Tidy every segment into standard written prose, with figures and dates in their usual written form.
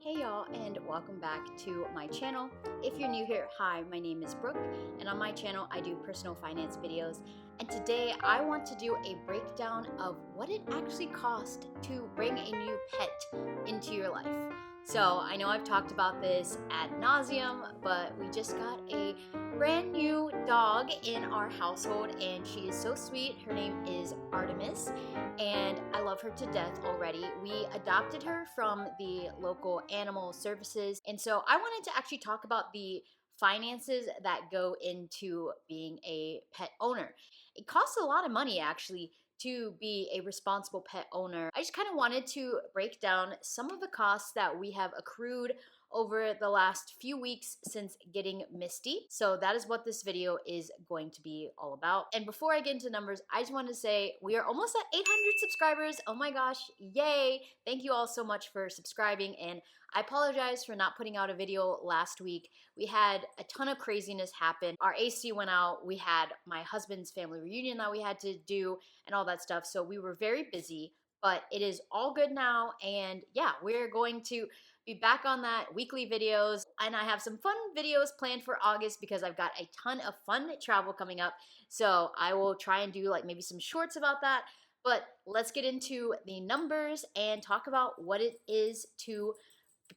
Hey y'all, and welcome back to my channel. If you're new here, hi, my name is Brooke, and on my channel I do personal finance videos. And today I want to do a breakdown of what it actually costs to bring a new pet into your life. So I know I've talked about this ad nauseum, but we just got a brand new dog in our household, and she is so sweet. Her name is Artemis, and I love her to death already. We adopted her from the local animal services, and so I wanted to actually talk about the finances that go into being a pet owner. It costs a lot of money actually to be a responsible pet owner. I just kind of wanted to break down some of the costs that we have accrued over the last few weeks since getting Misty. So that is what this video is going to be all about. And before I get into numbers, I just want to say we are almost at 800 subscribers. Oh my gosh, yay! Thank you all so much for subscribing, and I apologize for not putting out a video last week. We had a ton of craziness happen. Our AC went out. We had my husband's family reunion that we had to do and all that stuff. So we were very busy, but it is all good now. And yeah, we're going to be back on that weekly videos. And I have some fun videos planned for August because I've got a ton of fun travel coming up. So I will try and do like maybe some shorts about that. But let's get into the numbers and talk about what it is to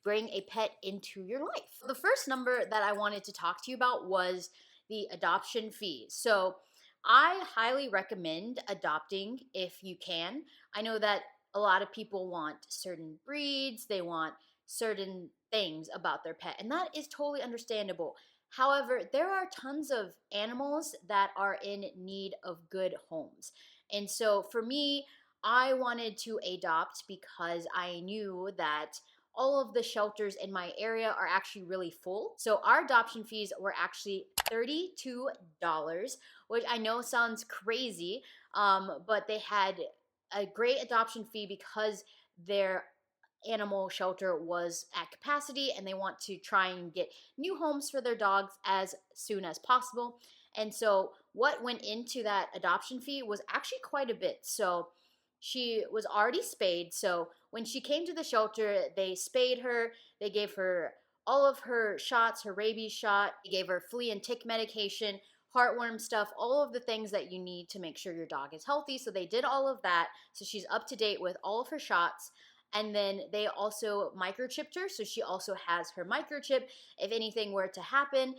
bring a pet into your life. The first number that I wanted to talk to you about was the adoption fee. So I highly recommend adopting if you can. I know that a lot of people want certain breeds, they want certain things about their pet, and that is totally understandable. However, there are tons of animals that are in need of good homes. And so for me, I wanted to adopt because I knew that all of the shelters in my area are actually really full. So our adoption fees were actually $32, which I know sounds crazy, but they had a great adoption fee because their animal shelter was at capacity and they want to try and get new homes for their dogs as soon as possible. And so what went into that adoption fee was actually quite a bit. So she was already spayed. So when she came to the shelter, they spayed her. They gave her all of her shots, her rabies shot. They gave her flea and tick medication, heartworm stuff, all of the things that you need to make sure your dog is healthy. So they did all of that. So she's up to date with all of her shots. And then they also microchipped her, so she also has her microchip. If anything were to happen,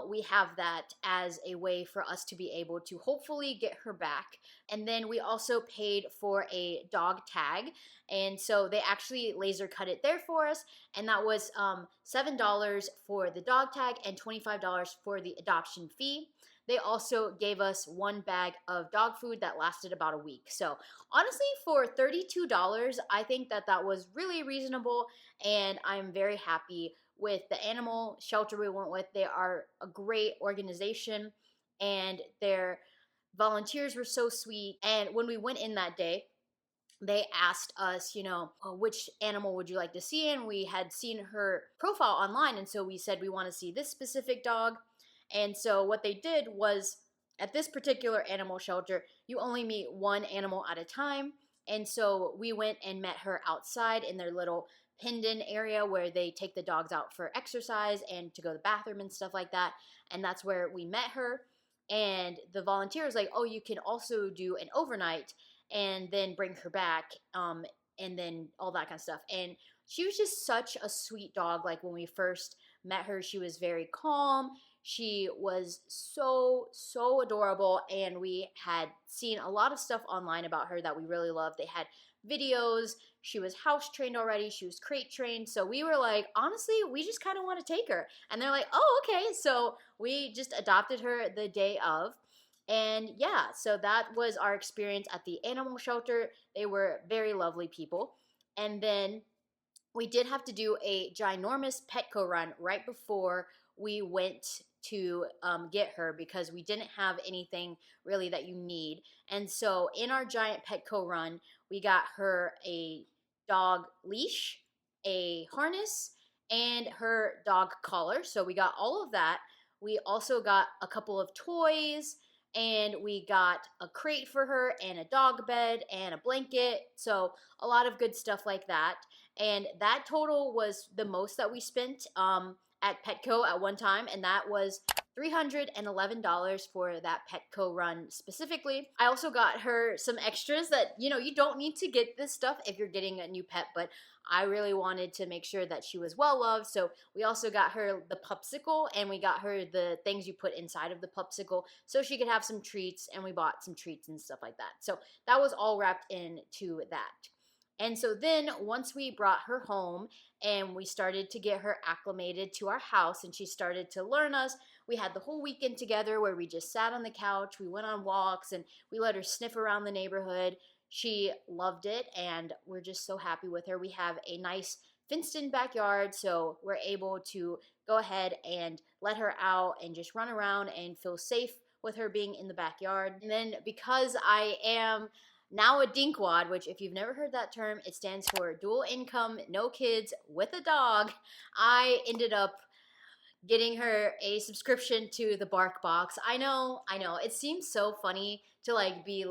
we have that as a way for us to be able to hopefully get her back. And then we also paid for a dog tag, and so they actually laser cut it there for us, and that was $7 for the dog tag and $25 for the adoption fee. They also gave us one bag of dog food that lasted about a week. So honestly, for $32, I think that that was really reasonable, and I'm very happy with the animal shelter we went with. They are a great organization, and their volunteers were so sweet. And when we went in that day, they asked us, which animal would you like to see? And we had seen her profile online, and so we said we want to see this specific dog. And so what they did was, at this particular animal shelter, you only meet one animal at a time. And so we went and met her outside in their little pendant area where they take the dogs out for exercise and to go to the bathroom and stuff like that. And that's where we met her. And the volunteer was like, oh, you can also do an overnight and then bring her back, and then all that kind of stuff. And she was just such a sweet dog. Like when we first met her, she was very calm. She was so adorable, and we had seen a lot of stuff online about her that we really loved. They had videos. She was house trained already. She was crate trained. So we were like, honestly, we just kind of want to take her. And they're like, oh, okay. So we just adopted her the day of. And yeah, so that was our experience at the animal shelter. They were very lovely people. And then we did have to do a ginormous Petco run right before we went to get her because we didn't have anything really that you need. And so in our giant Petco run, we got her a dog leash, a harness, and her dog collar. So we got all of that. We also got a couple of toys, and we got a crate for her and a dog bed and a blanket. So a lot of good stuff like that. And that total was the most that we spent at Petco at one time, and that was $311 for that Petco run specifically. I also got her some extras that, you don't need to get this stuff if you're getting a new pet, but I really wanted to make sure that she was well loved. So we also got her the popsicle, and we got her the things you put inside of the popsicle so she could have some treats, and we bought some treats and stuff like that. So that was all wrapped into that. And so then once we brought her home and we started to get her acclimated to our house and she started to learn us, we had the whole weekend together where we just sat on the couch, we went on walks, and we let her sniff around the neighborhood. She loved it, and we're just so happy with her. We have a nice fenced-in backyard, so we're able to go ahead and let her out and just run around and feel safe with her being in the backyard. And then because I am now a DINKWAD, which if you've never heard that term, it stands for dual income, no kids, with a dog, I ended up getting her a subscription to the Bark Box. I know, it seems so funny to be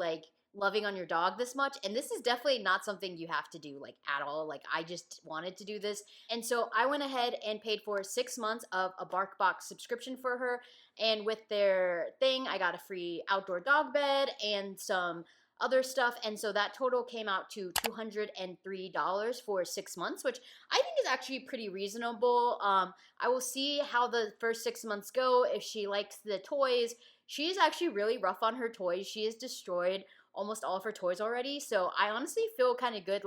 loving on your dog this much, and this is definitely not something you have to do at all. I just wanted to do this, and so I went ahead and paid for 6 months of a Bark Box subscription for her, and with their thing I got a free outdoor dog bed and some other stuff, and so that total came out to $203 for 6 months, which I think is actually pretty reasonable. I will see how the first 6 months go. If she likes the toys, she is actually really rough on her toys. She has destroyed almost all of her toys already, so I honestly feel kind of good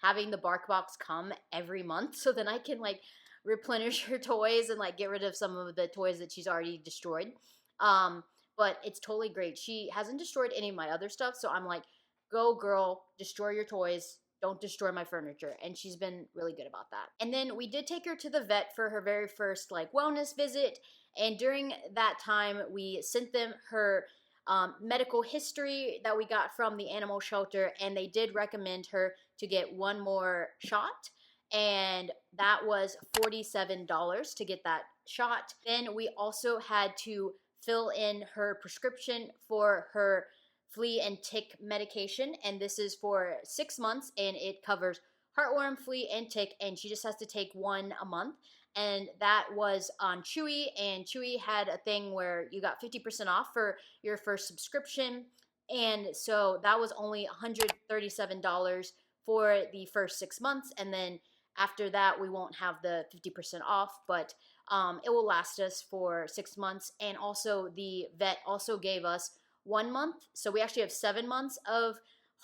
having the Bark Box come every month, so then I can replenish her toys and get rid of some of the toys that she's already destroyed. But it's totally great. She hasn't destroyed any of my other stuff, so I'm like, go girl, destroy your toys, don't destroy my furniture, and she's been really good about that. And then we did take her to the vet for her very first wellness visit, and during that time we sent them her medical history that we got from the animal shelter, and they did recommend her to get one more shot, and that was $47 to get that shot. Then we also had to fill in her prescription for her flea and tick medication, and this is for 6 months, and it covers heartworm, flea, and tick, and she just has to take one a month. And that was on Chewy, and Chewy had a thing where you got 50% off for your first subscription, and so that was only $137 for the first 6 months, and then after that we won't have the 50% off, but it will last us for 6 months. And also the vet also gave us 1 month, so we actually have 7 months of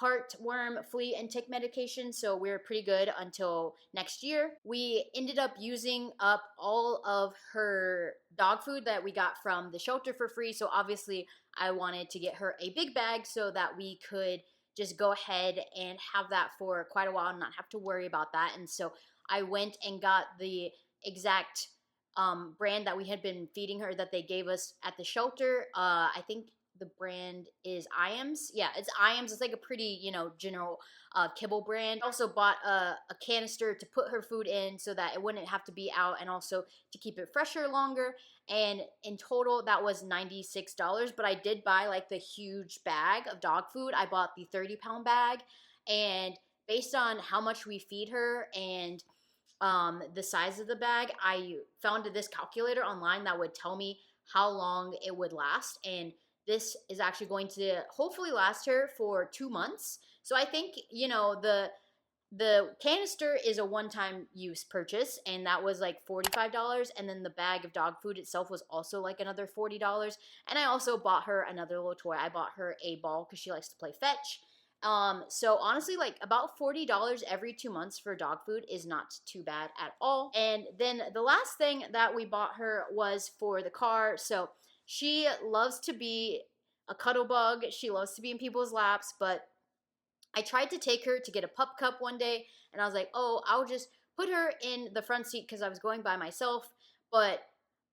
heartworm, flea, and tick medication, so we're pretty good until next year. We ended up using up all of her dog food that we got from the shelter for free, so obviously I wanted to get her a big bag so that we could just go ahead and have that for quite a while and not have to worry about that. And so I went and got the exact brand that we had been feeding her that they gave us at the shelter. I think the brand is IAMS. Yeah, it's IAMS. It's a pretty, general kibble brand. I also bought a canister to put her food in so that it wouldn't have to be out, and also to keep it fresher longer. And in total, that was $96. But I did buy the huge bag of dog food. I bought the 30-pound bag, and based on how much we feed her and the size of the bag, I found this calculator online that would tell me how long it would last, and this is actually going to hopefully last her for 2 months. So I think, the canister is a one-time use purchase, and that was $45, and then the bag of dog food itself was also another $40, and I also bought her another little toy. I bought her a ball because she likes to play fetch. So honestly, about $40 every 2 months for dog food is not too bad at all. And then the last thing that we bought her was for the car. So she loves to be a cuddle bug. She loves to be in people's laps, but I tried to take her to get a pup cup one day, and I was like, oh, I'll just put her in the front seat because I was going by myself. But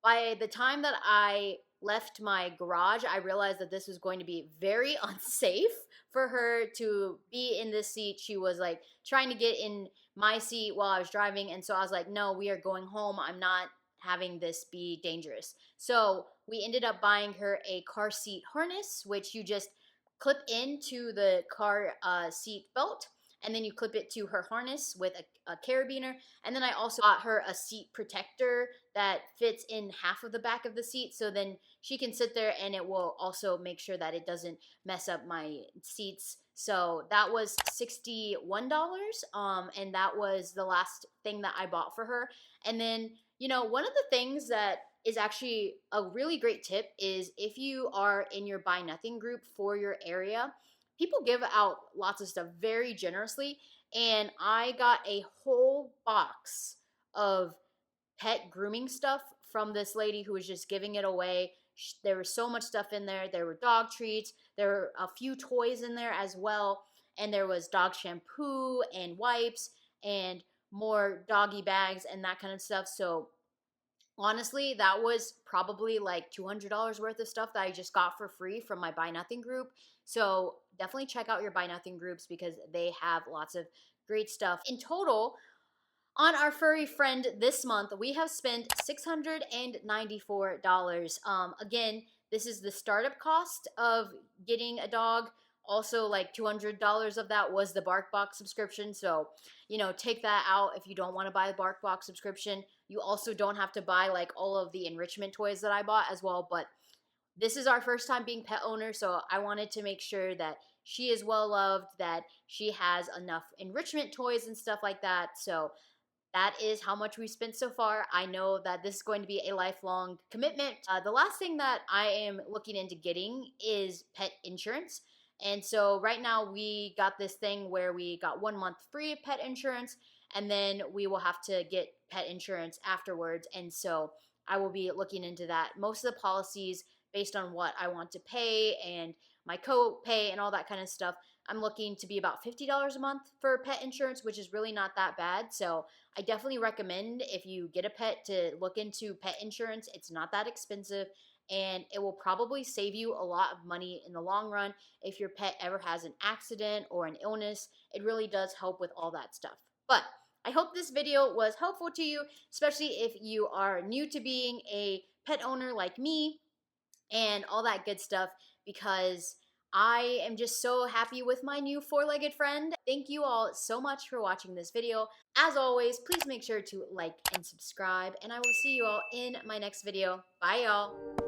by the time that I left my garage, I realized that this was going to be very unsafe for her to be in this seat. She was trying to get in my seat while I was driving, and so I was like, no, we are going home. I'm not having this be dangerous. So we ended up buying her a car seat harness, which you just clip into the car seat belt, and then you clip it to her harness with a carabiner. And then I also got her a seat protector that fits in half of the back of the seat, so then she can sit there and it will also make sure that it doesn't mess up my seats. So that was $61, and that was the last thing that I bought for her. And then, one of the things that is actually a really great tip is if you are in your Buy Nothing group for your area, people give out lots of stuff very generously. And I got a whole box of pet grooming stuff from this lady who was just giving it away. There was so much stuff in there. There were dog treats, there were a few toys in there as well, and there was dog shampoo and wipes and more doggy bags and that kind of stuff. So honestly, that was probably like $200 worth of stuff that I just got for free from my Buy Nothing group. So definitely check out your Buy Nothing groups because they have lots of great stuff. In total, on our furry friend this month, we have spent $694. Again, this is the startup cost of getting a dog. Also, like $200 of that was the BarkBox subscription. So, take that out if you don't want to buy the BarkBox subscription. You also don't have to buy like all of the enrichment toys that I bought as well. But this is our first time being pet owner, so I wanted to make sure that she is well loved, that she has enough enrichment toys and stuff like that. So that is how much we spent so far. I know that this is going to be a lifelong commitment. The last thing that I am looking into getting is pet insurance. And so right now we got this thing where we got 1 month free pet insurance, and then we will have to get pet insurance afterwards. And so I will be looking into that. Most of the policies, based on what I want to pay and my co-pay and all that kind of stuff, I'm looking to be about $50 a month for pet insurance, which is really not that bad. So I definitely recommend, if you get a pet, to look into pet insurance. It's not that expensive, and it will probably save you a lot of money in the long run. If your pet ever has an accident or an illness, it really does help with all that stuff. But I hope this video was helpful to you, especially if you are new to being a pet owner like me and all that good stuff, because I am just so happy with my new four-legged friend. Thank you all so much for watching this video. As always, please make sure to like and subscribe, and I will see you all in my next video. Bye, y'all.